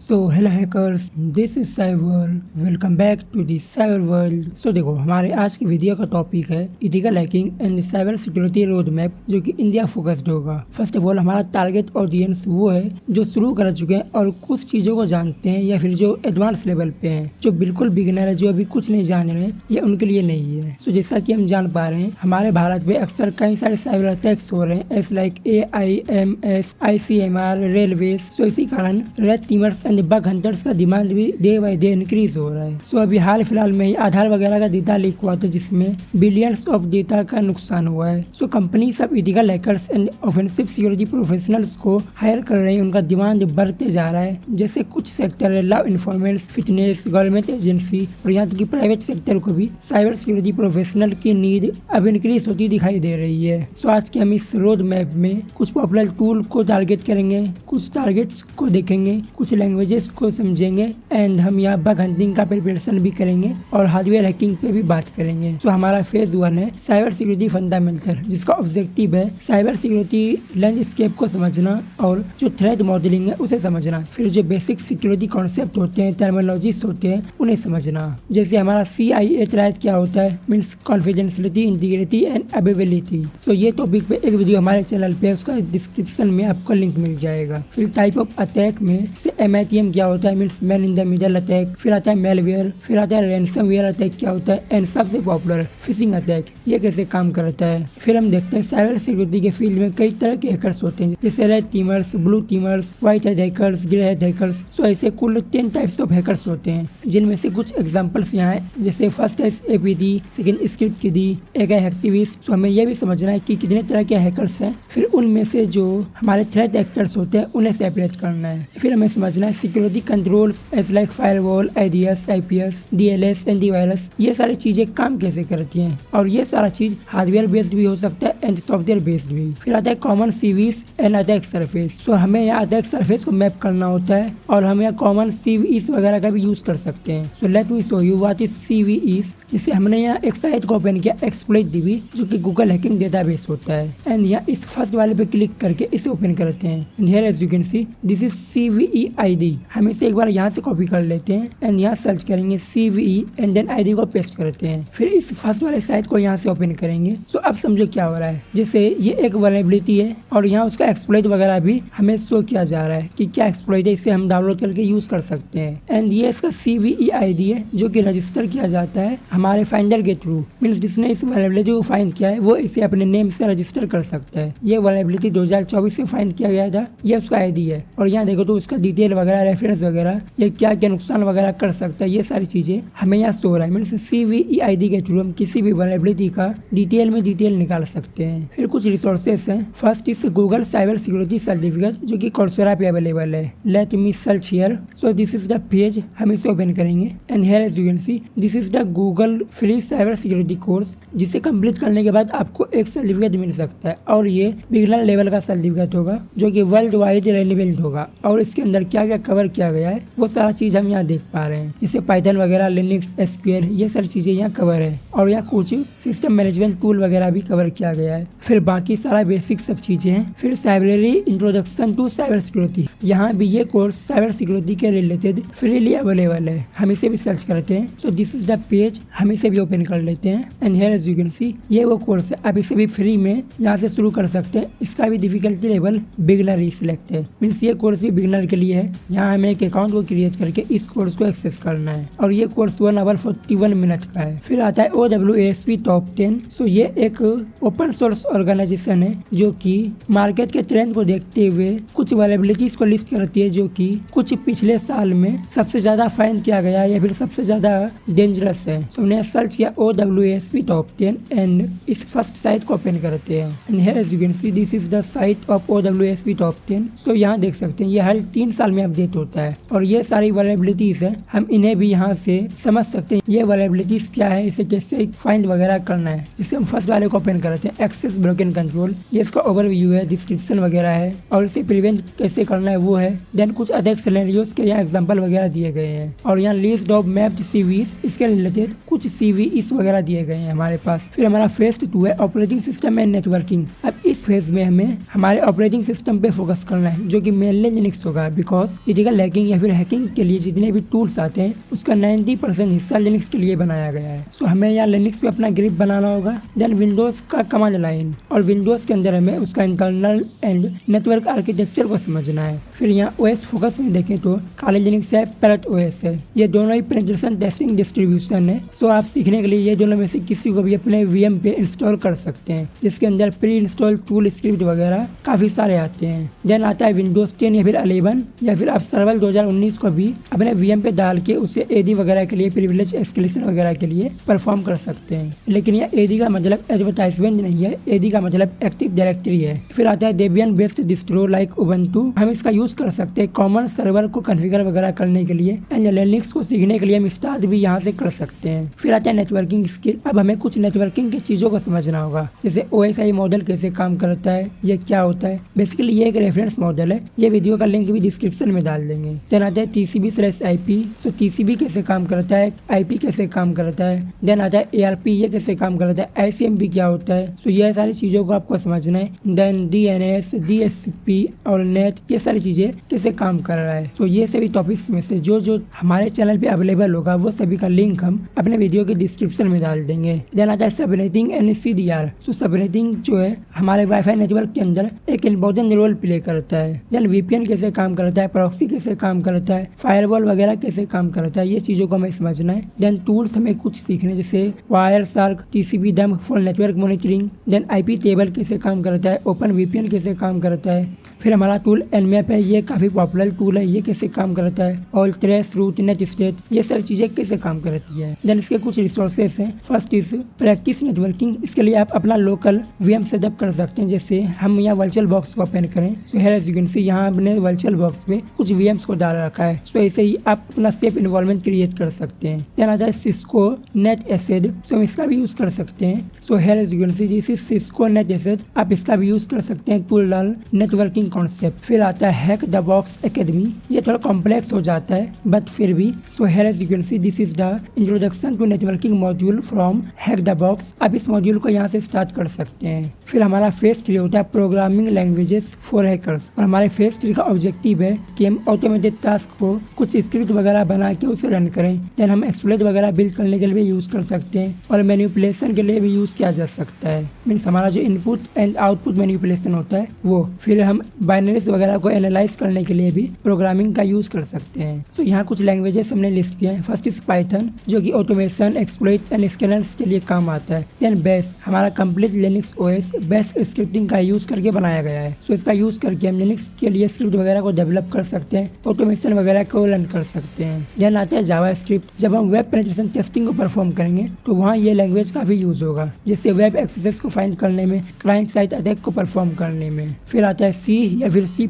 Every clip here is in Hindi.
So hello hackers, this is cyber. Welcome back to the cyber world. So देखो, हमारे आज की वीडियो का टॉपिक है ethical hacking and cyber security road map, जो कि इंडिया फोकस्ड होगा। फर्स्ट ऑफ ऑल, हमारा टारगेट ऑडियंस वो है जो शुरू कर चुके हैं और कुछ चीज़ों को जानते हैं, या फिर जो एडवांस लेवल पे हैं। जो बिल्कुल बिगिनर है, जो अभी कुछ नहीं जान रहे हैं, ये उनके लिए नहीं है। सो जैसा कि हम जान पा रहे हैं, हमारे भारत में अक्सर कई सारे साइबर अटैक्स हो रहे हैं, as like AIMS, ICMR, railway. So इसी कारण red teamers and bug hunters का डिमांड भी डे बाय डे इंक्रीज हो रहा है। सो अभी हाल फिलहाल में ही आधार वगैरह का डेटा लीक हुआ था, जिसमें बिलियंस ऑफ डेटा का नुकसान हुआ है। सो कंपनी सब ethical hackers and offensive security professionals को हायर कर रहे हैं। उनका डिमांड बढ़ते जा रहा है। जैसे कुछ सेक्टर है, law informants, fitness, government agency और यहाँ तक कि प्राइवेट सेक्टर को भी साइबर सिक्योरिटी प्रोफेशनल की नीड अब इंक्रीज होती दिखाई दे रही है। सो आज के हम इस रोड मैप में कुछ पॉपुलर टूल को टारगेट करेंगे, कुछ टारगेट्स को देखेंगे, कुछ लैंग्वेजेस को समझेंगे, एंड हम यहाँ बग हंटिंग का प्रिपरेशन भी करेंगे और हार्डवेयर हैकिंग पे भी बात करेंगे। तो हमारा फेज 1 है साइबर सिक्योरिटी फंडामेंटल, जिसका ऑब्जेक्टिव है साइबर सिक्योरिटी लैंडस्केप को समझना और जो थ्रेट मॉडलिंग है उसे समझना। फिर जो बेसिक सिक्योरिटी कॉन्सेप्ट होते हैं, टर्मिनोलॉजीज होते हैं, उन्हें समझना। जैसे हमारा CIA थ्रेट क्या होता है, means confidentiality, integrity and availability. So ये टॉपिक पे एक वीडियो हमारे चैनल पे है, उसका डिस्क्रिप्शन में आपको लिंक मिल जाएगा। फिर टाइप ऑफ अटैक में से MITM क्या होता है, means man in the middle attack. फिर आता है मेलवेयर, फिर आता है रैंसमवेयर अटैक क्या होता है, एंड सबसे पॉपुलर फिशिंग अटैक, ये कैसे काम करता है। फिर हम देखते हैं साइबर सिक्योरिटी के फील्ड में कई तरह के हैकर्स होते हैं, जैसे red teamers, blue teamers, white hat hackers, grey hat hackers. So ऐसे कुल 10 टाइप्स ऑफ हैकर्स होते हैं, जिनमें से कुछ एग्जांपल्स यहाँ है। जैसे फर्स्ट है APT, सेकंड स्क्रिप्ट किडी, एक है हैक्टिविस्ट। तो हमें यह भी समझना है कि कितने तरह के हैकर्स हैं, फिर उनमें से जो हमारे थ्रेट एक्टर्स होते हैं उन्हें सेपरेट करना है। फिर हमें समझना है security controls as like firewall, IDS, IPS, DLS, antivirus, ये सारी चीजें काम कैसे करती हैं, और ये सारा चीज हार्डवेयर बेस्ड भी हो सकता है एंड सॉफ्टवेयर बेस्ड भी। फिर आता है common CVEs and attack surface. तो हमें यहाँ अटैक सरफेस को मैप करना होता है, और हम यहाँ कॉमन CVEs वगैरह का भी यूज कर सकते हैं। तो let me show you what is CVEs। जिससे हमने यहाँ एक साइट को ओपन किया, ExploitDB, जो कि गूगल हैकिंग डेटाबेस होता है, एंड यहाँ इस फर्स्ट वाले पे क्लिक करके इसे ओपन करते हैं। And here as you can see this is CVE ID। हम इसे एक बार यहाँ से कॉपी कर लेते हैं एंड यहाँ सर्च करेंगे CVE एंड देन ID को पेस्ट करते हैं। फिर इस फर्स्ट वाले साइट को यहाँ से ओपन करेंगे। तो अब समझो क्या हो रहा है। जैसे ये एक वल्नरेबिलिटी है और यहाँ उसका एक्सप्लॉइट वगैरह भी हमें शो किया जा रहा है कि क्या एक्सप्लॉइट है, इसे हम डाउनलोड करके यूज कर सकते हैं। एंड ये इसका CVE ID है, जो कि रजिस्टर किया जाता है हमारे फाइंडर के थ्रू। मीन्स जिसने इस वल्नरेबिलिटी को फाइंड किया है वो इसे अपने नेम से रजिस्टर कर सकता है। ये वल्नरेबिलिटी 2024 में फाइंड किया गया था, ये उसका ID है। और यहाँ देखो तो उसका डिटेल वगैरह, रेफरेंस वगैरह, ये क्या क्या नुकसान वगैरह कर सकता है, ये सारी चीजें हमें यहाँ शो हो रहा है। मीन्स CVE ID के थ्रू हम किसी भी वल्नरेबिलिटी का डिटेल निकाल सकते हैं। फिर कुछ रिसोर्सेस हैं। First is Google cyber security certificate, जो कि कोर्सेरा पे अवेलेबल है। Let me search here. So this is the page, हम इसे ओपन करेंगे and here as you can see this is the Google free cyber security course, जिसे कंप्लीट करने के बाद आपको एक सर्टिफिकेट मिल सकता है, और ये बिगिनर लेवल का सर्टिफिकेट होगा, जो कि वर्ल्ड वाइड रेलिवेंट होगा। और इसके अंदर क्या क्या कवर किया गया है वो सारा चीज हम यहाँ देख पा रहे हैं, जैसे पाइथन वगैरह, लिनक्स, SQL, ये सारी चीजें यहाँ कवर है। और यहाँ कुछ सिस्टम मैनेजमेंट टूल वगैरह भी कवर किया गया है। फिर बाकी सारा बेसिक सब चीजें हैं। फिर Cybrary introduction to cyber security, यहाँ भी ये कोर्स साइबर सिक्योरिटी के रिलेटेड फ्रीली अवेलेबल है। हम इसे भी सर्च करते हैं। So this is the page, हम इसे भी ओपन कर लेते हैं and here as you can see ये वो कोर्स है। आप इसे भी फ्री में यहाँ से शुरू कर सकते हैं। इसका भी डिफिकल्टी लेवल बिगिनर ही सिलेक्ट है, मीन्स ये कोर्स भी बिगिनर के लिए है। यहाँ हमें एक अकाउंट को क्रिएट करके इस कोर्स को एक्सेस करना है, और ये कोर्स 1 आवर 41 मिनट का है। फिर आता है OWASP टॉप 10। सो ये एक ओपन सोर्स ऑर्गेनाइजेशन है, जो कि मार्केट के ट्रेंड को देखते हुए कुछ वल्नरेबिलिटीज को लिस्ट करती है, जो कि कुछ पिछले साल में सबसे ज्यादा फाइंड किया गया है या फिर सबसे ज्यादा डेंजरस है। तो हमने सर्च किया OWASP टॉप 10 एंड इस फर्स्ट साइट को ओपन करते हैं। And here as you can see this is the site of OWASP top 10। तो यहाँ देख सकते हैं ये हर 3 साल में अपडेट होता है, और ये सारी वल्नरेबिलिटीज है, हम इन्हें भी यहाँ से समझ सकते हैं ये वल्नरेबिलिटीज क्या है, इसे कैसे फाइंड वगैरह करना है। जिससे हम फर्स्ट वाले को ओपन करते हैं, एक्सेस ब्रोकन कंट्रोल, ये इसका ओवरव्यू है, डिस्क्रिप्शन वगैरह है, और इसे प्रिवेंट कैसे करना है वो है। देन कुछ अटैक सिनेरियोस के यहाँ एग्जांपल वगैरह दिए गए हैं, और यहाँ लिस्ट ऑफ मैप्ड CVEs, इसके रिलेटेड कुछ CVEs वगैरह दिए गए हैं हमारे पास। फिर हमारा फेज 2 है ऑपरेटिंग सिस्टम एंड नेटवर्किंग। अब इस फेज में हमें हमारे ऑपरेटिंग सिस्टम पे फोकस करना है, जो कि मेनली लिनक्स होगा, बिकॉज इथिकल हैकिंग या फिर हैकिंग के लिए जितने भी टूल्स आते हैं उसका 90% हिस्सा लिनक्स के लिए बनाया गया है। तो हमें यहाँ लिनक्स पे अपना ग्रिप बनाना होगा। देन विंडोज का कमांड लाइन, और विंडोज के अंदर हमें उसका इंटरनल एंड नेटवर्क आर्किटेक्चर को समझना है। फिर यहाँ ओएस फोकस में देखें तो काली लिनक्स है, पैरेट ओएस है, ये दोनों ही पेनिट्रेशन टेस्टिंग डिस्ट्रीब्यूशन है। तो आप सीखने के लिए ये दोनों में से किसी को भी अपने वीएम पे इंस्टॉल कर सकते हैं, जिसके अंदर प्री इंस्टॉल टूल स्क्रिप्ट वगैरह काफी सारे आते हैं। देन आता है विंडोज 10 या फिर 11, या फिर आप सर्वर 2019 को भी अपने वीएम पे डाल के उसे एडी वगैरह के लिए, प्रिविलेज एस्केलेशन वगैरह के लिए परफॉर्म कर सकते हैं। लेकिन यह एडी का मतलब एडवर्टाइजमेंट नहीं है, एडी का मतलब एक्टिव डायरेक्टरी है। फिर आता है Debian based distro like Ubuntu, हम इसका यूज कर सकते हैं कॉमन सर्वर को कॉन्फ़िगर वगैरह करने के लिए। एंड लिनक्स को सीखने के लिए हम स्टार्ट भी यहाँ से कर सकते हैं। फिर आता है नेटवर्किंग स्किल। अब हमें कुछ नेटवर्किंग की चीजों को समझना होगा, जैसे OSI मॉडल कैसे काम करता है, ये क्या होता है। बेसिकली ये एक रेफरेंस मॉडल है, ये वीडियो का लिंक भी डिस्क्रिप्शन में डाल देंगे। देन आता है TCP/IP, तो TCP कैसे काम करता है, IP कैसे काम करता है। देन आता है ARP, ये कैसे काम करता है, ICMP क्या होता है। तो ये सारी चीजों को आपको समझना है। देन DNS, DSP और नेट, ये सारी चीजें कैसे काम कर रहा है। तो ये सभी टॉपिक्स में से जो जो हमारे चैनल पे अवेलेबल होगा वो सभी का लिंक हम अपने वीडियो के डिस्क्रिप्शन में डाल देंगे। देन आता है सबनेटिंग एंड CDR। तो सबनेटिंग जो है हमारे वाईफाई नेटवर्क के अंदर एक इम्पोर्टेंट रोल प्ले करता है। देन VPN कैसे काम करता है, प्रॉक्सी कैसे काम करता है, फायरवॉल वगैरह कैसे काम करता है, ये चीजों को हमें समझना है। देन टूल्स हमें कुछ सीखने, जैसे Wireshark, TCP dump for network monitoring. Then IP table कैसे काम करता है, ओपन VPN कैसे काम करता है। फिर हमारा टूल Nmap है, ये काफी पॉपुलर टूल है, ये कैसे काम करता है। और ट्रेस रूट, नेट स्टेट, ये सारी चीजें कैसे काम करती है। देन इसके कुछ रिसोर्सेस हैं। फर्स्ट इज प्रैक्टिस नेटवर्किंग, इसके लिए आप अपना लोकल VM सेटअप कर सकते हैं। जैसे हम यहाँ वर्चुअल बॉक्स को ओपन करें, तो here as you can see यहाँ हमने वर्चुअल बॉक्स पे कुछ VMs को डाल रखा है। तो ऐसे ही आप अपना सेफ इन्वायरमेंट क्रिएट कर सकते हैं। देन आता है सिस्को नेट एसिड, तो हम इसका भी यूज कर सकते हैं। So here as you can see this is Cisco net acad, आप इसका भी यूज कर सकते हैं टू लर्न नेटवर्किंग कॉन्सेप्ट। फिर आता है हैक द बॉक्स एकेडमी, ये थोड़ा कॉम्प्लेक्स हो जाता है बट फिर भी। So here as you can see this is the introduction to networking module from hack the box, आप इस मॉड्यूल को यहाँ से स्टार्ट कर सकते हैं। फिर हमारा फेज 3 होता है प्रोग्रामिंग लैंग्वेजेस फॉर हैकर्स, और हमारे फेज 3 का ऑब्जेक्टिव है कि हम ऑटोमेटेड टास्क को कुछ स्क्रिप्ट वगैरह बना के उसे रन करें। देन हम एक्सप्लोइट वगैरह बिल्ड करने के लिए भी यूज कर सकते हैं, और मैनिपुलेशन के लिए भी यूज किया जा सकता है। मीन्स हमारा जो इनपुट एंड आउटपुट मैनिपुलेशन होता है वो। फिर हम बाइनरीज वगैरह को एनालाइज करने के लिए भी प्रोग्रामिंग का यूज कर सकते हैं। तो यहाँ कुछ लैंग्वेजेस हमने लिस्ट किया है। फर्स्ट इज पाइथन, जो कि ऑटोमेशन, एक्सप्लोइट एंड स्कैनर्स के लिए काम आता है। देन बेस, हमारा complete Linux OS base scripting का यूज करके बनाया गया है। सो इसका यूज करके हम लिनक्स के लिए स्क्रिप्ट वगैरह को डेवलप कर सकते हैं, ऑटोमेशन वगैरह को रन कर सकते हैं। देन आता है जावास्क्रिप्ट, जब हम वेब पेनिट्रेशन टेस्टिंग को परफॉर्म करेंगे तो वहाँ ये लैंग्वेज काफी यूज होगा, जिससे वेब एक्सेस को फाइंड करने में, क्लाइंट साइड अटैक को परफॉर्म करने में। फिर आता है C या फिर C++,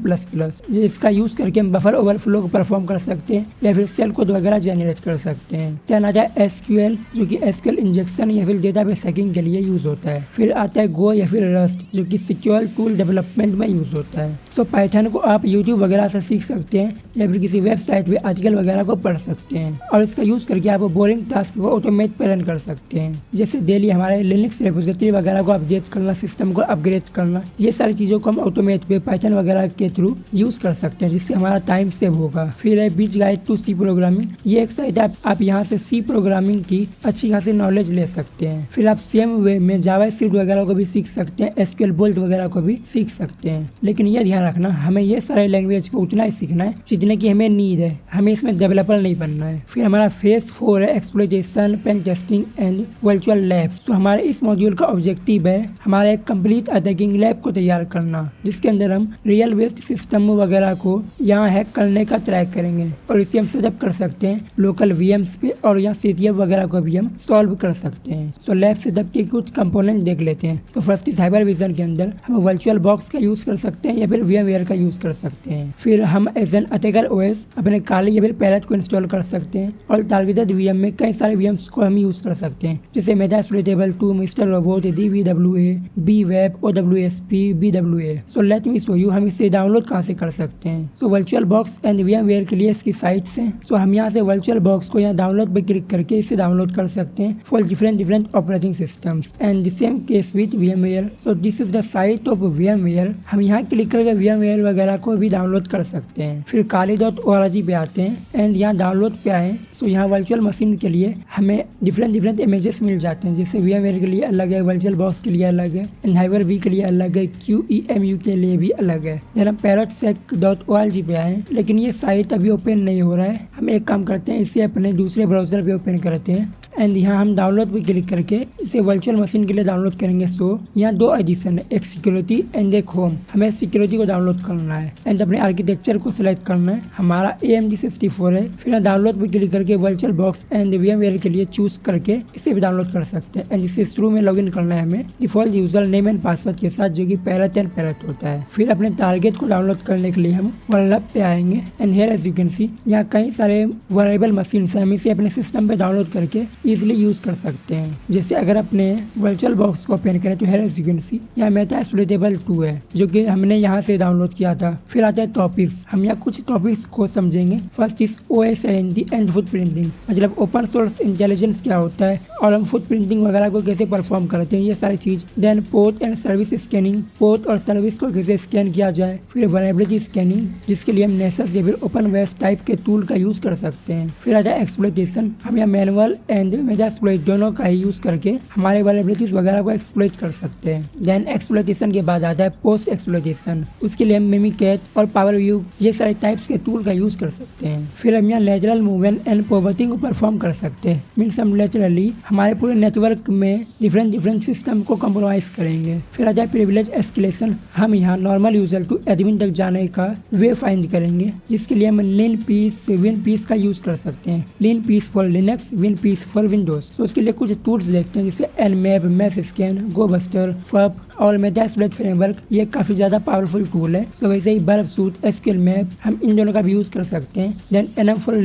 जिसका यूज करके हम बफर ओवरफ्लो को परफॉर्म कर सकते हैं या फिर सेल कोड वगैरह जनरेट कर सकते हैं। देन आता है SQL, जो कि SQL इंजेक्शन या फिर डेटाबेस हैकिंग के लिए यूज होता है। फिर आता है Go या फिर रस्ट, जो कि सिक्योर टूल डेवलपमेंट में यूज होता है। तो पाइथन को आप यूट्यूब वगैरह से सीख सकते हैं या फिर किसी वेबसाइट पे आर्टिकल वगैरह को पढ़ सकते हैं, और इसका यूज करके आप बोरिंग टास्क को ऑटोमेट पे रन कर सकते हैं, जैसे डेली हमारे लिनक्स रेपोजिटरी वगैरह को अपडेट करना, सिस्टम को अपग्रेड करना। ये सारी चीजों को हम ऑटोमेट पे पाइथन वगैरह के थ्रू यूज कर सकते हैं, जिससे हमारा टाइम सेव होगा। फिर है बीच गाइड टू C प्रोग्रामिंग, ये एक साइट है, आप यहाँ से C प्रोग्रामिंग की अच्छी खासी नॉलेज ले सकते हैं। फिर आप सेम वे में जावास्क्रिप्ट वगैरह को भी सीख सकते हैं, SQL बोल्ट वगैरह को भी सीख सकते हैं। लेकिन ये ध्यान रखना, हमें ये सारे लैंग्वेज को उतना ही सीखना है जितने की हमें नीड है, हमें इसमें डेवलपर नहीं बनना है। फिर हमारा फेज 4 है exploitation, pen testing and virtual labs. तो हमारे इस मॉड्यूल का ऑब्जेक्टिव है हमारा एक कंप्लीट अटैकिंग लैब को तैयार करना, जिसके अंदर हम रियल बेस्ड सिस्टम वगैरह को यहाँ हैक करने का ट्राई करेंगे, और इसे हम सेटअप कर सकते हैं लोकल VMs पे, और यहाँ CTF वगैरह को भी हम सॉल्व कर सकते हैं। तो लैब सेटअप के कुछ कंपोनेंट देख लेते हैं। तो फर्स्ट इज हाइपरविजन, के अंदर हम वर्चुअल बॉक्स का यूज कर सकते हैं या फिर VMware का यूज कर सकते हैं। फिर हम एज एन अटैकर OS अपने काली या फिर पैलेट को इंस्टॉल कर सकते हैं, और टारगेटेड VM में कई सारे VMs को हम यूज कर सकते हैं, जैसे मेटास्प्लोइटेबल 2, mister robot, DBWA, BWeb, OWSP, BWA। So let me show you हम इसे डाउनलोड कहाँ से कर सकते हैं। So virtual box and VMware के लिए इसकी साइट्स हैं। सो हम यहाँ से वर्चुअल बॉक्स को यहाँ डाउनलोड पे क्लिक करके इसे डाउनलोड कर सकते हैं for different operating systems and the same case with VMware। So this is the site of VMware। हम यहाँ क्लिक करके VMware वगैरह को भी डाउनलोड कर सकते हैं। फिर kali.org पे आते हैं एंड यहाँ डाउनलोड पे आए। सो यहाँ वर्चुअल मशीन के लिए हमें डिफरेंट इमेजेस मिल जाते हैं, जैसे VMware के लिए अलग है, वर्चुअल बॉक्स के लिए अलग है, एंड Hyper-V के लिए अलग है, QEMU के लिए भी अलग है। देन हम parrotsec.org पे आए, लेकिन ये साइट अभी ओपन नहीं हो रहा है। हम एक काम करते हैं, इसे अपने दूसरे ब्राउजर पे ओपन करते हैं एंड यहाँ हम डाउनलोड पे क्लिक करके इसे वर्चुअल मशीन के लिए डाउनलोड करेंगे। सो यहाँ दो एडिशन है, एक सिक्योरिटी एंड एक होम। हमें सिक्योरिटी को डाउनलोड करना है एंड अपने आर्किटेक्चर को सिलेक्ट करना है। हमारा AMD 64 है। फिर यहाँ डाउनलोड पे क्लिक करके वर्चुअल बॉक्स एंड VMware के लिए चूज करके इसे भी डाउनलोड कर सकते हैं एंड इसे शुरू में लॉगिन करना है हमें default user name and password के साथ, जो कि पैरेट एंड पैरेट होता है। फिर अपने टारगेट को डाउनलोड करने के लिए हम वर्ल्ड पे आएंगे and here as you can see यहाँ कई सारे वेरिएबल मशीन है। हम इसे अपने सिस्टम पे डाउनलोड करके इजिली यूज कर सकते हैं। जैसे अगर अपने वर्चुअल बॉक्स को ओपन करें तो here as you can see यहाँ मेटास्प्लोइटेबल 2 है, जो कि हमने यहाँ से डाउनलोड किया था। फिर आता है टॉपिक्स। हम यहाँ कुछ टॉपिक्स को समझेंगे। First is OSINT and footprinting, मतलब ओपन सोर्स इंटेलिजेंस क्या होता है और हम फुटप्रिंटिंग वगैरह को कैसे परफॉर्म करते हैं, ये सारी चीज। Then port and service scanning, port और सर्विस को कैसे स्कैन किया जाए। फिर वल्नरेबिलिटी स्कैनिंग, जिसके लिए हम नेसस या फिर ओपन वेस टाइप के टूल का यूज कर सकते हैं। फिर आता है एक्सप्लॉइटेशन। हम यहाँ मैनुअल एंड मेटास्प्लॉइट दोनों का ही यूज करके हमारे वल्नरेबिलिटीज वगैरह को एक्सप्लॉइट कर सकते हैं। देन एक्सप्लॉइटेशन के बाद आता है पोस्ट एक्सप्लॉइटेशन। उसके लिए हम मिमिकैट और पावर व्यू ये सारे टाइप्स के टूल का यूज कर सकते हैं। फिर हम यहाँ लेटरल मूवमेंट एंड पॉवर्टिंग को परफॉर्म कर सकते हैं। मीन्स हम लेटरली हमारे पूरे नेटवर्क में डिफरेंट सिस्टम को कंप्रोमाइज करेंगे। फिर आ जाए प्रिविलेज एस्केलेशन। हम यहाँ नॉर्मल यूजर टू एडमिन तक जाने का वे फाइंड करेंगे, जिसके लिए हम लिन पीस विन पीस का यूज कर सकते हैं। LinPEAS for Linux, WinPEAS for Windows. तो उसके लिए कुछ टूल्स देखते हैं, जैसे nmap, masscan, gobuster, ffuf और मेटास्प्लॉइट फ्रेमवर्क। ये काफी ज्यादा पावरफुल टूल है। सो वैसे ही बर्फ सूट, SQL मैप, हम इन दोनों का भी यूज कर सकते हैं। Then nm for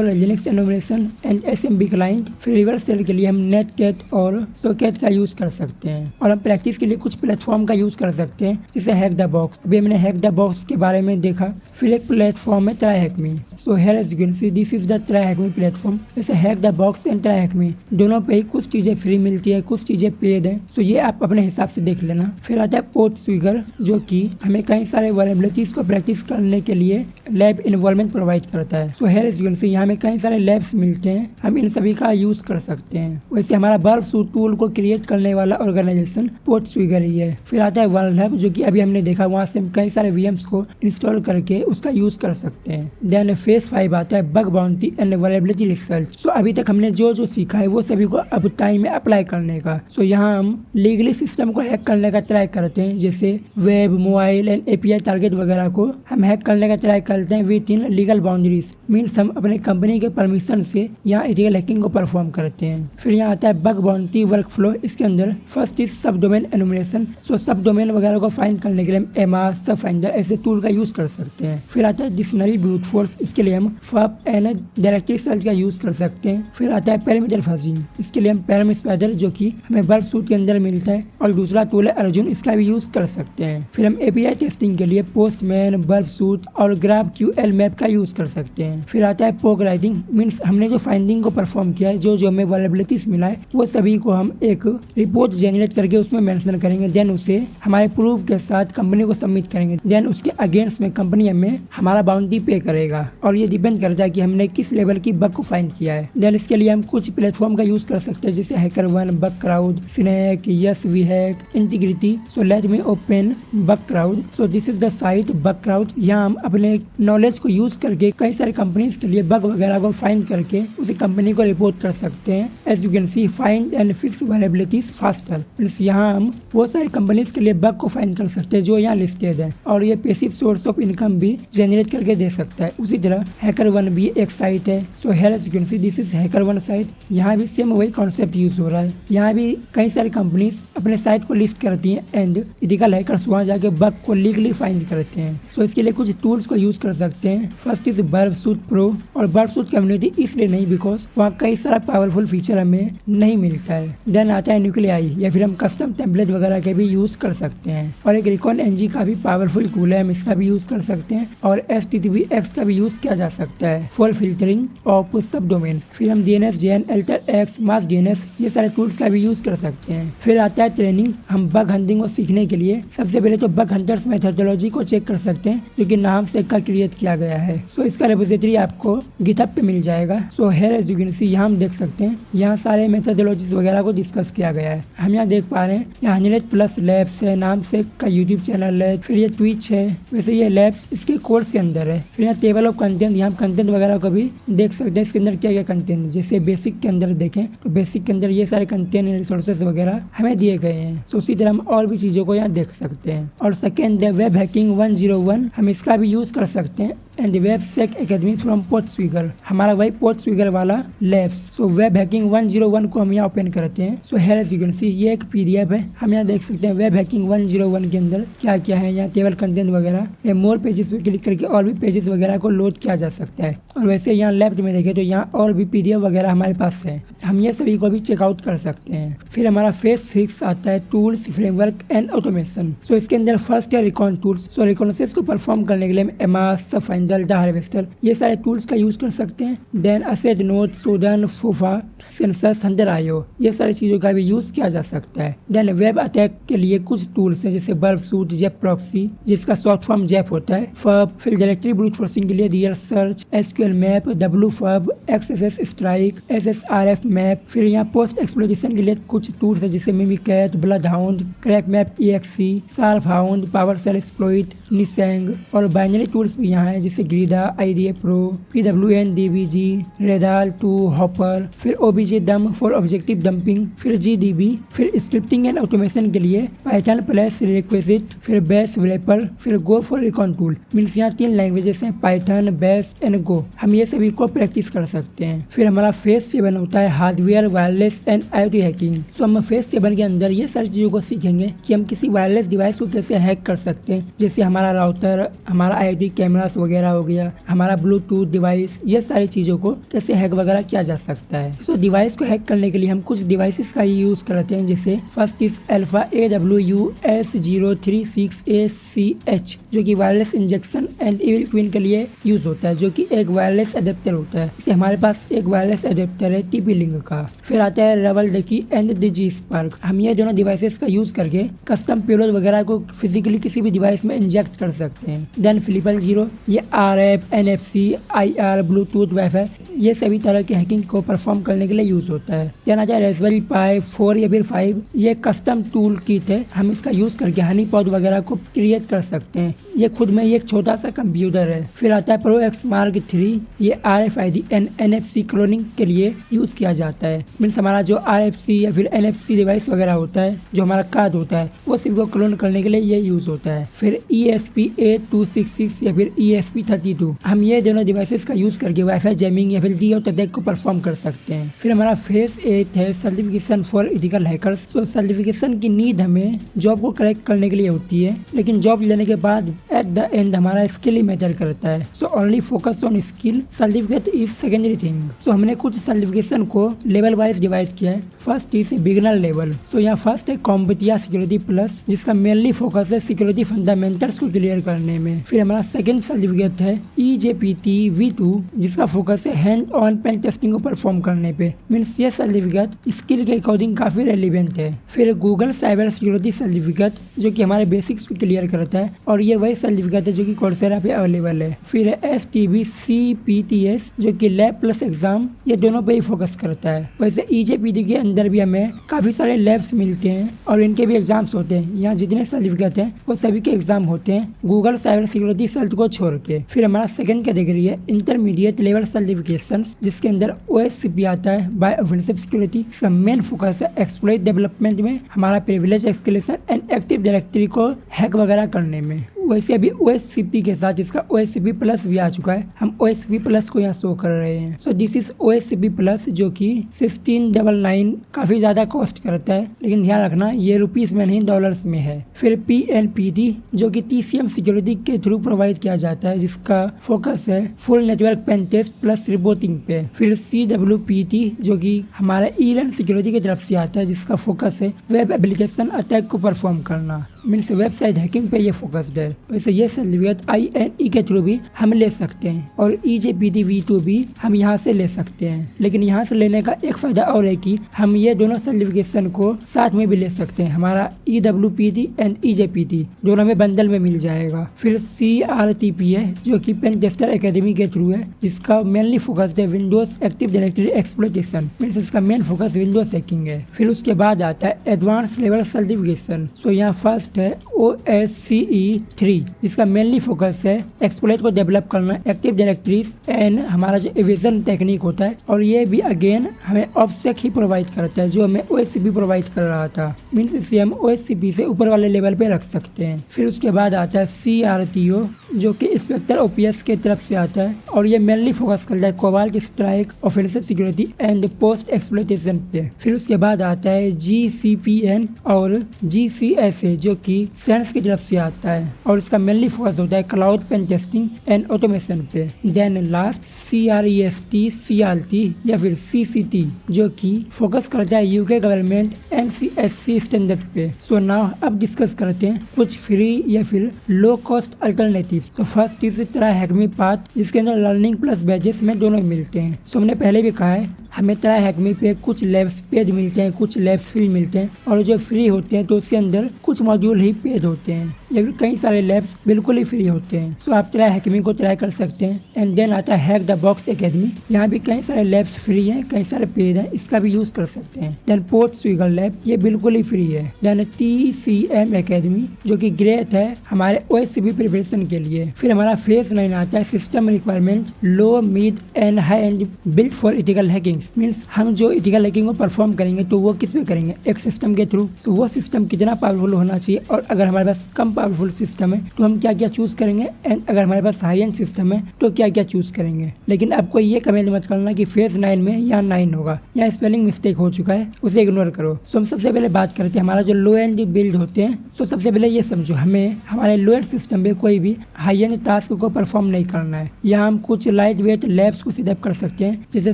Linux enumeration and SMB client. फिर रिवर्स सेल के लिए हम नेटकैट और सोकेट का यूज कर सकते हैं। और हम प्रैक्टिस के लिए कुछ प्लेटफॉर्म का यूज कर सकते हैं, जैसे हैक द बॉक्स। अभी हमने हैक द बॉक्स के बारे में देखा। फिर एक प्लेटफॉर्म है TryHackMe. So here as you can see this is the TryHackMe platform. जैसे Hack the Box and TryHackMe दोनों पे ही कुछ चीजें फ्री मिलती है, कुछ चीजें पेड है। तो ये आप अपने हिसाब से देख लेना। फिर आता है पोर्टस्विगर, जो कि हमें कई सारे वल्नरेबिलिटीज को प्रैक्टिस करने के लिए लैब इन्वॉल्वमेंट प्रोवाइड करता है। तो here is you can see यहाँ हमें कई सारे लैब्स मिलते हैं, हम इन सभी का यूज कर सकते हैं। वैसे हमारा बर्फ सूट टूल को क्रिएट करने वाला ऑर्गेनाइजेशन पोर्टस्विगर ही है। फिर आता है वर्ल्ड हब, जो कि अभी हमने देखा, वहाँ से हम कई सारे VMs को इंस्टॉल करके उसका यूज कर सकते हैं। देन फेज 5 आता है bug bounty and vulnerability research. तो अभी तक हमने जो सीखा है वो सभी को अब टाइम में अप्लाई करने का। तो यहाँ हम लीगली सिस्टम को हैक करने का ट्राई करते हैं, जैसे web, mobile and API target वगैरह को हम हैक करने का ट्राई करते हैं with in legal boundaries. Means हम अपने कंपनी के परमिशन से यहाँ इलीगल हैकिंग को परफॉर्म करते हैं। फिर यहाँ आता है बग बाउंटी वर्क फ्लो। इसके अंदर फर्स्ट इज सब डोमेन एनुमरेशन। सो सब डोमेन वगैरह को फाइंड करने के लिए हम एमा, सब फाइंडर ऐसे टूल का यूज कर सकते हैं। फिर आता है डिक्शनरी ब्रूट फोर्स। इसके लिए हम फप एंड डायरेक्टरी सर्च का यूज कर सकते हैं। फिर आता है पैरामीटर फजिंग। इसके लिए हम पैराम स्पाइडर, जो कि हमें बर्फ सूट के अंदर मिलता है, और दूसरा टूल है अर्जुन, इसका भी यूज कर सकते हैं। फिर हम API टेस्टिंग के लिए पोस्टमैन, बर्फ सूट और GraphQL मैप का यूज कर सकते हैं। फिर आता है पोक राइटिंग। मीन्स हमने जो फाइंडिंग को परफॉर्म किया है, जो हमें वल्नरेबिलिटीज मिला है, वो सभी को हम एक रिपोर्ट जनरेट करके उसमें मेंशन करेंगे। देन उसे हमारे प्रूफ के साथ कंपनी को सबमिट करेंगे। देन उसके अगेंस्ट में कंपनी हमें हमारा बाउंड्री पे करेगा, और ये डिपेंड करता है कि हमने किस लेवल की बग को फाइंड किया है। देन इसके लिए हम कुछ प्लेटफॉर्म का यूज कर सकते हैं, जैसे HackerOne, Bugcrowd, Synack, YesWeHack, Intigriti. So let me open Bugcrowd. So this is the site Bugcrowd. यहाँ हम अपने नॉलेज को यूज करके कई सारे कंपनीज के लिए बग वगैरह को फाइंड करके उसी कंपनी को रिपोर्ट कर सकते हैं। As you can see find and fix vulnerabilities faster. Means यहाँ हम बहुत सारी कंपनीज के लिए बग को फाइंड कर सकते हैं जो यहाँ लिस्टेड है, और ये पैसिव सोर्स ऑफ इनकम भी जनरेट करके दे सकता है। उसी तरह HackerOne भी एक साइट है। So here as you can see this is HackerOne site. यहाँ भी सेम वही कॉन्सेप्ट यूज हो रहा है। यहाँ भी कई सारी कंपनीज अपने साइट को लिस्ट करती हैं एंड इथिकल हैकर्स वहाँ जाके बग को लीगली फाइंड करते हैं। सो इसके लिए कुछ टूल्स को यूज कर सकते हैं। फर्स्ट इज बर्फ सूट प्रो। और बर्फ सूट कम्युनिटी इसलिए नहीं, बिकॉज वहाँ कई सारा पावरफुल फीचर हमें नहीं मिलता है। देन आता है न्यूक्लियाई, या फिर हम कस्टम टेम्पलेट वगैरह के भी यूज कर सकते हैं। और एक रिकॉन NG का भी पावरफुल टूल है, हम इसका भी यूज कर सकते हैं। और HTTPX का भी यूज किया जा सकता है फॉर फिल्टरिंग ऑफ सब डोमेन्स। फिर हम DNS, JN, AlterX, MassDNS ये सारे टूल्स का भी यूज कर सकते हैं। फिर आता है ट्रेनिंग। हम हम बग हंटिंग को सीखने के लिए सबसे पहले तो बग हंटर्स मेथोडोलॉजी को चेक कर सकते हैं, जो कि नाम से का क्रिएट किया गया है। सो इसका रेपोजिटरी आपको गिटहब पे मिल जाएगा। So here as you can see यहाँ हम देख सकते हैं, यहाँ सारे मेथोडोलॉजीज वगैरह को डिस्कस किया गया है। हम यहाँ देख पा रहे हैं यहाँ 100+ लैब्स है, नाम से का यूट्यूब चैनल है, फिर ये ट्विच है। वैसे ये लैब्स इसके कोर्स के अंदर है। फिर यहाँ टेबल ऑफ कंटेंट, यहाँ कंटेंट वगैरह को भी देख सकते हैं इसके अंदर क्या क्या कंटेंट। जैसे बेसिक के अंदर देखें तो बेसिक के अंदर ये सारे कंटेंट रिसोर्सेज वगैरह हमें दिए गए हैं। तो उसी तरह हम और भी चीजों को यहाँ देख सकते हैं। और सेकेंड है वेब हैकिंग 101, हम इसका भी यूज कर सकते हैं। And web sec academy from PortSwigger, हमारा वही पोर्टस्वीगर वाला लैब्स। सो वेब हैकिंग 101 को हम यहाँ ओपन करते हैं। So here as you can see ये एक PDF है। हम यहाँ देख सकते हैं वेब हैकिंग 101 के अंदर क्या क्या है। यहाँ टेबल कंटेंट वगैरह, मोर पेजेस पे क्लिक करके और भी पेजेस वगैरह को लोड किया जा सकता है। और वैसे यहाँ लेफ्ट में देखें तो यहाँ और भी PDF वगैरह हमारे पास है, हम ये सभी को भी चेकआउट कर सकते हैं। फिर हमारा फेज 6 आता है टूल्स, फ्रेमवर्क एंड ऑटोमेशन। सो इसके अंदर फर्स्ट है रिकॉन टूल्स। सो रिकॉनेसेंस को परफॉर्म करने के लिए हम एमास, सफाइंडर, डाटा हार्वेस्टर ये सारे टूल्स का यूज कर सकते हैं। देन असेट नोड, सोडन, फूफा, सेंसस, हंटर आईओ ये सारी चीजों का भी यूज किया जा सकता है। देन वेब अटैक के लिए कुछ टूल्स हैं जैसे बर्ब सूट, जेप प्रॉक्सी जिसका शॉर्ट फॉर्म जेप होता है, फब। फिर डायरेक्टरी ब्रूट फोर्सिंग के लिए real search, SQL map, WFUB, XSS strike, SSRF map. फिर यहाँ पोस्ट एक्सप्लोरेशन के लिए कुछ टूल्स है जैसे Mimikatz, BloodHound, CrackMapExec EXE, SharpHound, PowerShell exploit, Nishang. और बाइनरी टूल्स भी यहाँ है जैसे ग्रीडा, IDA Pro, PWN DBG, Radare 2, Hopper. फिर OBJ dump for objective dumping, फिर GDB। फिर स्क्रिप्टिंग एंड ऑटोमेशन के लिए पाइथन प्लस रिक्विजिट, फिर बेस डेवलपर, फिर go for recon tool. Means यहाँ 3 लैंग्वेजेस हैं, पाइथन, बेस एंड गो। हम ये सभी को प्रैक्टिस कर सकते हैं। फिर हमारा फेज 7 होता है hardware, wireless and IoT hacking. तो हम फेज 7 के अंदर ये सारी चीजों को सीखेंगे कि हम किसी वायरलेस डिवाइस को कैसे हैक कर सकते हैं। जैसे हमारा राउटर, हमारा IoT कैमरास वगैरह हो गया, हमारा ब्लूटूथ डिवाइस, ये सारी चीजों को कैसे हैक वगैरह किया जा सकता है। तो डिवाइस को हैक करने के लिए हम कुछ डिवाइसेस का यूज करते हैं। जैसे फर्स्ट इज अल्फा AWS036AC जो कि wireless injection and evil queen के लिए यूज होता है, जो कि एक वायरलेस अडेप्टर होता है। इसे हमारे पास एक वायरलेस अडेप्टर है TP-Link का। फिर आता है रवल डकी एंड DG Spark। हम ये दोनों डिवाइसेस का यूज करके कस्टम पेलोड वगैरह को फिजिकली किसी भी डिवाइस में इंजेक्ट कर सकते हैं। देन Flipper 0 ये RF, NFC, IR, Bluetooth, wifi ये सभी तरह के हैकिंग को परफॉर्म करने के लिए यूज होता है। देन आता है रास्पबेरी पाई 4 या फिर 5 ये कस्टम टूल किट है। हम इसका यूज करके हनी पॉड वगैरह को क्रिएट कर सकते हैं। ये खुद में एक छोटा सा कंप्यूटर है। फिर आता है Pro X Mark 3 ये RFID एंड NFC क्लोनिंग के लिए यूज किया जाता है। मीन्स हमारा जो RFC या फिर NFC डिवाइस वगैरह होता है, जो हमारा कार्ड होता है, वो सिर्फ को क्लोन करने के लिए ये यूज होता है। फिर ESP8266 या फिर ESP32 हम ये दोनों डिवाइसेस का यूज करके वाईफाई जैमिंग या फिर DoT अटैक को परफॉर्म कर सकते हैं। फिर हमारा फेज 8 है सर्टिफिकेशन फॉर एथिकल हैकर्स। तो सर्टिफिकेशन की नीड हमें जॉब को क्रैक करने के लिए होती है, लेकिन जॉब लेने के बाद एट द एंड हमारा स्किल ही मैटर करता है। So only focus on skill, certificate is secondary thing. So हमने कुछ सर्टिफिकेशन को लेवल वाइज डिवाइड किया है। First is beginner level. So यहाँ फर्स्ट है कॉम्पिटिया सिक्योरिटी प्लस जिसका मेनली फोकस है सिक्योरिटी फंडामेंटल्स को क्लियर करने में। फिर हमारा सेकंड सर्टिफिकेट है EJPT V2 जिसका फोकस है हैंड ऑन पेन टेस्टिंग को परफॉर्म करने पे। मीन्स ये सर्टिफिकेट स्किल के अकॉर्डिंग काफी रेलिवेंट है। फिर गूगल साइबर सिक्योरिटी सर्टिफिकेट जो कि हमारे बेसिक्स को क्लियर करता है और ये वही सर्टिफिकेट है जो कि कोर्सेरा पे अवेलेबल है। फिर STB CPTS जो कि लैब प्लस एग्जाम, ये दोनों पे ही फोकस करता है। वैसे EJPT के अंदर भी हमें काफी सारे लैब्स मिलते हैं और इनके भी एग्जाम्स होते हैं। यहाँ जितने सर्टिफिकेट हैं वो सभी के एग्जाम होते हैं गूगल साइबर सिक्योरिटी सर्ट को छोड़ के। फिर हमारा सेकंड कैटेगरी है इंटरमीडिएट लेवल सर्टिफिकेशन जिसके अंदर OSCP आता है बाय ऑफेंसिव सिक्योरिटी। इसका मेन फोकस है एक्सप्लॉइट डेवलपमेंट में, हमारा privilege escalation and active directory को हैक वगैरह करने में। वैसे अभी OSCP के साथ इसका OSCP प्लस भी आ चुका है। हम OSCP प्लस को यहाँ शो कर रहे हैं। So this is OSCP plus जो कि 1699 काफी ज्यादा कॉस्ट करता है, लेकिन ध्यान रखना ये रुपीस में नहीं डॉलर्स में है। फिर PNPT जो कि TCM सिक्योरिटी के थ्रू प्रोवाइड किया जाता है जिसका फोकस है full network pen test plus reporting पे। फिर CWPT जो कि हमारा ईलन सिक्योरिटी की तरफ से आता है जिसका फोकस है वेब एप्लीकेशन अटैक को परफॉर्म करना। मीन्स वेबसाइट हैकिंग पे ये फोकस्ड है। वैसे ये सर्टिफिकेट INE के थ्रू भी हम ले सकते हैं और EJPT V2 भी हम यहाँ से ले सकते हैं। लेकिन यहाँ से लेने का एक फायदा और है कि हम ये दोनों सर्टिफिकेशन को साथ में भी ले सकते हैं। हमारा EWPT एंड EJPT दोनों में बंडल में मिल जाएगा। फिर CRTP है जो कि पेन टेस्टर एकेडमी के थ्रू है, जिसका मेनली फोकस है Windows active directory exploitation, means इसका मेन फोकस विंडोज हैकिंग है। फिर उसके बाद आता है एडवांस लेवल सर्टिफिकेशन। तो यहाँ फर्स्ट है OSCE 3, जिसका मेनली फोकस है एक्सप्लॉइट को डेवलप करना, एक्टिव डायरेक्टरीज एंड हमारा जो एविजन टेक्निक होता है, और ये भी अगेन हमें ऑब्सेक ही प्रोवाइड करता है जो हमें OSCP प्रोवाइड कर रहा था। मीन्स इसे हम OSCP से ऊपर वाले लेवल पे रख सकते हैं। फिर उसके बाद आता है CRTO जो कि इंस्पेक्टर OPS के तरफ से आता है और ये मेनली फोकस करता है cobalt strike, offensive security and post exploitation पे। फिर उसके बाद आता है GCPN और GCSA जो कि सेंस की तरफ से आता है और इसका मेनली फोकस होता है cloud pen testing and automation पे। देन लास्ट CREST CRT या फिर CCT जो कि फोकस करता है UK गवर्नमेंट NCSC स्टैंडर्ड पे। सो नाउ अब डिस्कस करते हैं कुछ फ्री या फिर लो कॉस्ट अल्टरनेटिव। तो फर्स्ट इस तरह हैकमी पाथ जिसके अंदर लर्निंग प्लस बैचेस में दोनों मिलते हैं। सो हमने पहले भी कहा है हमें तरह हैकमी पे कुछ लैब्स पेड मिलते हैं, कुछ लैब्स फ्री मिलते हैं, और जो फ्री होते हैं तो उसके अंदर कुछ मॉड्यूल ही पेड होते हैं या फिर कई सारे लैब्स बिल्कुल ही फ्री होते हैं। सो आप तरह हैकमी को ट्राई कर सकते हैं। एंड देन आता है हैक द बॉक्स एकेडमी, यहाँ भी कई सारे लैब्स फ्री हैं, कई सारे पेड हैं, इसका भी यूज कर सकते हैं। देन पोर्ट स्विगल लैब, ये बिल्कुल ही फ्री है। देन TCM एकेडमी जो कि ग्रेट है हमारे OSCP प्रिपरेशन के लिए। फिर हमारा फेज 9 आता है system requirement low mid and high and build for ethical hacking. Means हम जो इथिकल हैकिंग को परफॉर्म करेंगे तो वो किस पे करेंगे, एक सिस्टम के थ्रू। तो वो सिस्टम कितना पावरफुल होना चाहिए, और अगर हमारे पास कम पावरफुल सिस्टम है तो हम क्या क्या चूज करेंगे, एंड अगर हमारे पास हाई एंड सिस्टम है तो क्या क्या चूज करेंगे। लेकिन आपको ये कमेंट मत करना कि फेज 9 में या 9 होगा, या स्पेलिंग मिस्टेक हो चुका है, उसे इग्नोर करो। तो हम सबसे पहले बात करते हैं हमारा जो लो एंड बिल्ड होते हैं। तो सबसे पहले ये समझो हमें हमारे लो एंड सिस्टम में कोई भी हाई एंड टास्क को परफॉर्म नहीं करना है। या हम कुछ लाइट वेट लैब्स को सेटअप कर सकते हैं, जैसे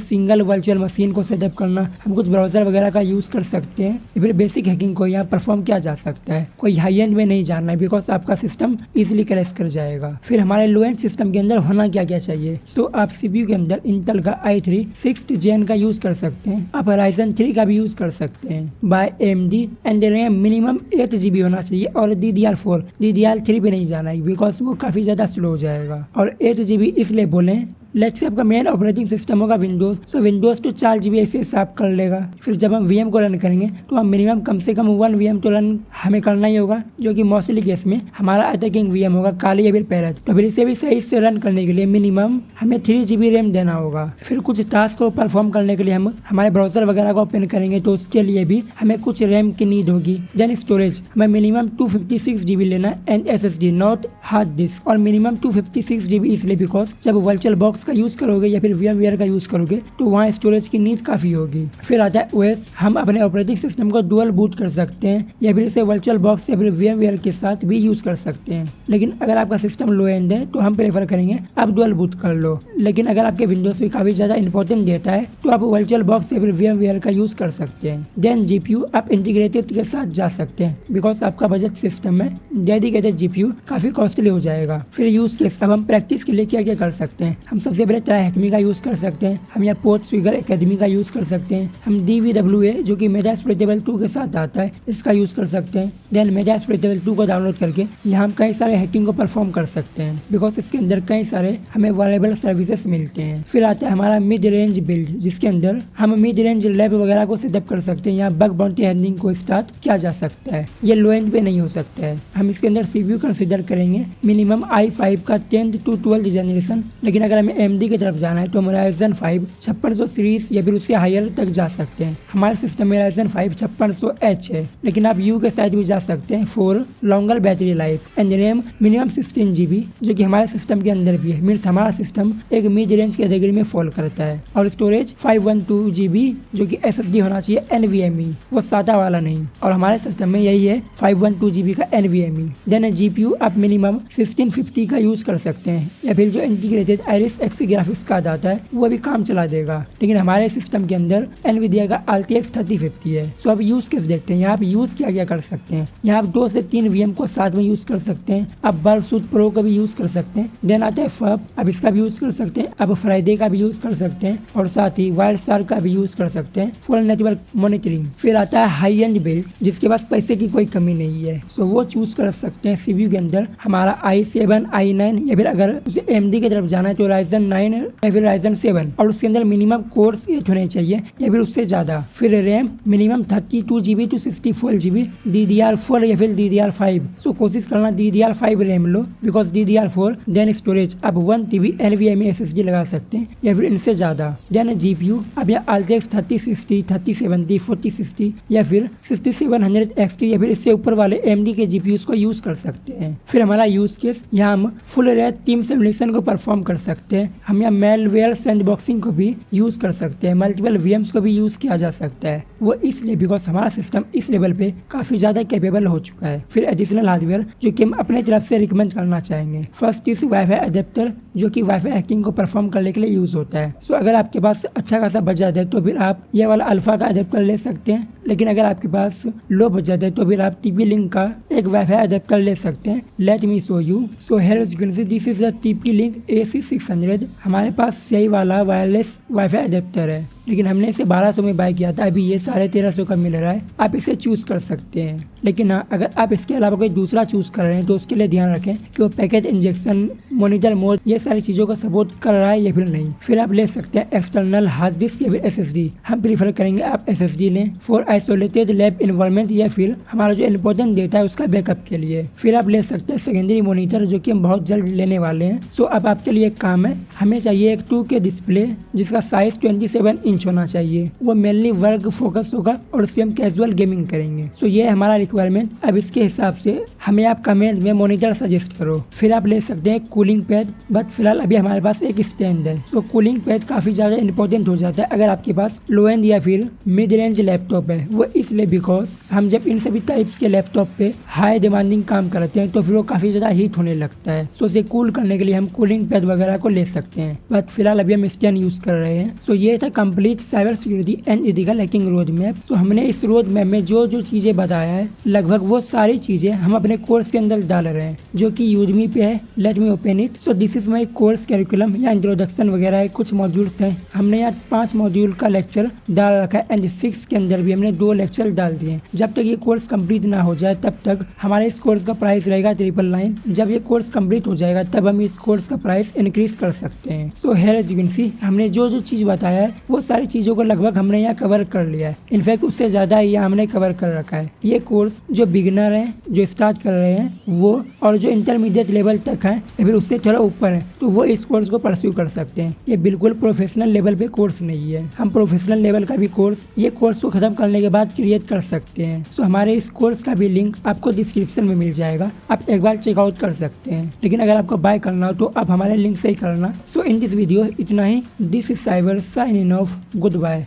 सिंगल वर्चुअल मशीन को सेटअप करना, हम कुछ ब्राउजर वगैरह का यूज कर सकते हैं। या फिर बेसिक हैकिंग को यहाँ परफॉर्म किया जा सकता है। कोई हाई एंड में नहीं जाना है बिकॉज आपका सिस्टम इजीली क्रैश कर जाएगा। फिर हमारे लो एंड सिस्टम के अंदर होना क्या क्या चाहिए। तो आप CPU के अंदर इंटेल का i3 6th Gen का यूज कर सकते हैं, आप Ryzen 3 का भी यूज कर सकते हैं by AMD। And RAM minimum 8 GB होना चाहिए और DDR4 DDR3 पे नहीं जाना है बिकॉज वो काफी ज्यादा स्लो हो जाएगा। और 8 GB इसलिए बोले लेट्स से आपका मेन ऑपरेटिंग सिस्टम होगा विंडोज, तो विंडोज तो 4 GB ऐसे हिसाब कर लेगा। फिर जब हम VM को रन करेंगे तो हम मिनिमम कम से कम 1 VM तो रन हमें करना ही होगा, जो कि मोस्टली केस में हमारा अटैकिंग VM होगा, काली या फिर पैरेट। तो फिर इसे भी सही से रन करने के लिए मिनिमम हमें 3 GB रैम देना होगा। फिर कुछ टास्क को परफॉर्म करने के लिए हम हमारे ब्राउजर वगैरह को ओपन करेंगे तो उसके लिए भी हमें कुछ रैम की नीड होगी। देन स्टोरेज हमें मिनिमम 256 GB लेना and SSD not hard disk, और मिनिमम 256 GB इसलिए बिकॉज जब वर्चुअल बॉक्स का यूज करोगे या फिर VMware का यूज करोगे तो वहाँ स्टोरेज की नीड काफी होगी। फिर आता है OS, हम अपने ऑपरेटिंग सिस्टम को डुअल बूट कर सकते हैं या फिर इसे वर्चुअल बॉक्स या फिर VMware के साथ भी यूज कर सकते हैं। लेकिन अगर आपका सिस्टम लो एंड है तो हम प्रेफर करेंगे आप डुअल बूट कर लो। लेकिन अगर आपके विंडोज भी काफी ज्यादा इंपॉर्टेंट देता है तो आप वर्चुअल बॉक्स या फिर VMware का यूज कर सकते हैं। देन GPU आप इंटीग्रेटेड के साथ जा सकते हैं बिकॉज आपका बजट सिस्टम में डेडिकेटेड GPU काफी कॉस्टली हो जाएगा। फिर यूज केस, अब हम प्रैक्टिस के लिए क्या क्या कर सकते हैं। हम सबसे पहले हैकमी का यूज कर सकते हैं, हम यहाँ पोर्ट स्विगल एकेडमी का यूज कर सकते हैं, हम DVWA जो कि मेटास्प्लोइटेबल 2 के साथ आता है इसका यूज कर सकते हैं। देन मेटास्प्लोइटेबल 2 को डाउनलोड करके यहाँ हम कई सारे हैकिंग को परफॉर्म कर सकते हैं बिकॉज इसके अंदर कई सारे हमें वायरेबल सर्विसेज मिलते हैं। फिर आता है हमारा मिड रेंज बिल्ड, जिसके अंदर हम मिड रेंज लैब वगैरह को सेटअप कर सकते हैं। यहाँ बग बाउंटी हंटिंग को स्टार्ट किया जा सकता है, ये लो एंड पे नहीं हो सकता है। हम इसके अंदर CPU कंसिडर करेंगे मिनिमम i5 का 10th to 12th जनरेशन। लेकिन अगर हमें AMD की तरफ जाना है तो हम Ryzen 5 5600 सीरीज या फिर उससे हायर तक जा सकते हैं। हमारे सिस्टम में Ryzen 5 5600H है, लेकिन आप U के साथ भी जा सकते हैं for longer battery life. And RAM minimum 16 GB जो कि हमारे सिस्टम के अंदर भी है, मीन्स हमारा सिस्टम एक मिड रेंज कैटेगरी में फॉल करता है। और स्टोरेज 512 GB जो कि SSD होना चाहिए NVMe, वो सादा वाला नहीं, और हमारे सिस्टम में यही है 512 GB का NVMe। देन GPU आप मिनिमम 1650 का यूज कर सकते हैं या फिर जो integrated Iris Xe graphics card आता है वो भी काम चला देगा, लेकिन हमारे सिस्टम के अंदर एनवीडिया का RTX 3050 है। सो अब यूज केस देखते हैं। यहाँ पे यूज क्या कर सकते हैं। यहाँ आप 2 से 3 VM को साथ में यूज कर सकते हैं। अब बर्फसूट प्रो का भी यूज कर सकते हैं। देन आता है फब, अब इसका भी यूज कर सकते हैं। अब फ्राइडे का भी यूज कर सकते हैं और साथ ही वाइल्ड शार्क का भी यूज कर सकते हैं फुल नेटवर्क मॉनिटरिंग। फिर आता है हाई एंड बिल्ड, जिसके पास पैसे की कोई कमी नहीं है, सो वो चूज कर सकते हैं। CPU के अंदर हमारा i7 i9 या फिर अगर उसे AMD की तरफ जाना है तो Ryzen 9 या फिर Ryzen 7 और उसके अंदर मिनिमम कोर्स 8 होने चाहिए या फिर उससे ज्यादा। फिर RAM minimum 32GB to 64GB DDR4 या फिर DDR5। सो कोशिश करना DDR5 रैम लो बिकॉज DDR4। देन स्टोरेज अब 1TB NVMe SSD लगा सकते हैं या फिर इनसे ज्यादा। देन GPU अब यहाँ RTX 3060, 3070, 4060 या फिर 6700 XT या फिर इससे ऊपर वाले AMD के GPUs को यूज कर सकते हैं। फिर हमारा यूज केस यहाँ हम फुल रेट टीम सिमुलेशन को परफॉर्म कर सकते हैं। हम यहाँ मेलवेयर सैंडबॉक्सिंग को भी यूज कर सकते हैं। मल्टीपल VMs को भी यूज किया जा सकता है, वो इसलिए बिकॉज हमारा सिस्टम इस लेवल पे काफी ज्यादा कैपेबल हो चुका है। फिर एडिशनल हार्डवेयर जो कि हम अपने तरफ से रिकमेंड करना चाहेंगे। फर्स्ट इज वाईफाई अडेप्टर जो कि वाईफाई हैकिंग को परफॉर्म करने के लिए यूज होता है। सो अगर आपके पास अच्छा खासा बजट है तो फिर आप ये वाला अल्फा का अडेप्टर ले सकते हैं, लेकिन अगर आपके पास लो बजट है तो फिर आप TP-Link का एक वाईफाई अडेप्टर ले सकते हैं। Let me show you. So here you can see this is the TP-Link AC600। हमारे पास यही वाला वायरलेस वाईफाई अडेप्टर है, लेकिन हमने इसे 1200 में बाय किया था। अभी ये 1350 का मिल रहा है। आप इसे चूज कर सकते हैं, लेकिन हाँ अगर आप इसके अलावा कोई दूसरा चूज कर रहे हैं तो उसके लिए ध्यान रखें कि वो पैकेज इंजेक्शन, मॉनिटर मोड, ये सारी चीजों का सपोर्ट कर रहा है या फिर नहीं। फिर आप ले सकते हैं एक्सटर्नल हार्ड डिस्क या फिर SSD। हम प्रीफर करेंगे आप SSD लें फॉर आइसोलेटेड लैब इन्वायरमेंट या फिर हमारा जो इम्पोर्टेंट डेटा है उसका बैकअप के लिए। फिर आप ले सकते हैं सेकेंडरी मॉनिटर जो कि हम बहुत जल्द लेने वाले हैं। सो अब आपके लिए एक काम है, हमें चाहिए एक 2K डिस्प्ले जिसका साइज 27 इंच होना चाहिए। वो मेनली वर्क फोकस होगा और उस पर हम कैजुअल गेमिंग करेंगे। सो ये है हमारा रिक्वायरमेंट। अब इसके हिसाब से हमें आप कमेंट में मॉनिटर सजेस्ट करो। फिर आप ले सकते हैं कूलिंग पैड, बट फिलहाल अभी हमारे पास एक स्टैंड है। तो कूलिंग पैड काफी ज्यादा इंपॉर्टेंट हो जाता है अगर आपके पास लो एंड या फिर मिड रेंज लैपटॉप है। वो इसलिए बिकॉज हम जब इन सभी टाइप्स के लैपटॉप पे हाई डिमांडिंग काम करते हैं तो फिर वो काफी ज्यादा हीट होने लगता है। सो उसे कूल करने के लिए हम कूलिंग पैड वगैरह को ले सकते हैं, बट फिलहाल अभी हम स्टैंड यूज कर रहे हैं। सो ये था complete cyber security and ethical hacking road map. So हमने इस रोड मैप में जो जो चीजें बताया है लगभग वो सारी चीजें हम अपने कोर्स के अंदर डाल रहे हैं जो कि यूडमी पे है। Let me open it. So this is my course curriculum. या इंट्रोडक्शन वगैरह है, कुछ मॉड्यूल्स हैं। हमने यहाँ 5 मॉड्यूल का लेक्चर डाल रखा है एंड 6 के अंदर भी हमने 2 लेक्चर डाल दिए। जब तक ये कोर्स कंप्लीट ना हो जाए तब तक हमारे इस कोर्स का प्राइस रहेगा 999। जब ये कोर्स कंप्लीट हो जाएगा तब हम इस कोर्स का प्राइस इंक्रीज कर सकते हैं। So here as you can see हमने जो जो चीज बताया है वो सारी चीजों को लगभग हमने यहाँ कवर कर लिया है। इनफैक्ट उससे ज्यादा यहाँ हमने कवर कर रखा है। ये कोर्स जो बिगिनर है, जो स्टार्ट कर रहे हैं वो, और जो इंटरमीडिएट लेवल तक है या फिर उससे थोड़ा ऊपर है, तो वो इस कोर्स को परस्यू कर सकते हैं। ये बिल्कुल प्रोफेशनल लेवल पे कोर्स नहीं है। हम प्रोफेशनल लेवल का भी कोर्स ये कोर्स को खत्म करने के बाद क्रिएट कर सकते हैं। सो हमारे इस कोर्स का भी लिंक आपको डिस्क्रिप्शन में मिल जाएगा, आप एक बार चेकआउट कर सकते हैं। लेकिन अगर आपको बाय करना हो तो आप हमारे लिंक से ही करना। सो इन दिस वीडियो इतना ही। This is cyber signing off. Good bye.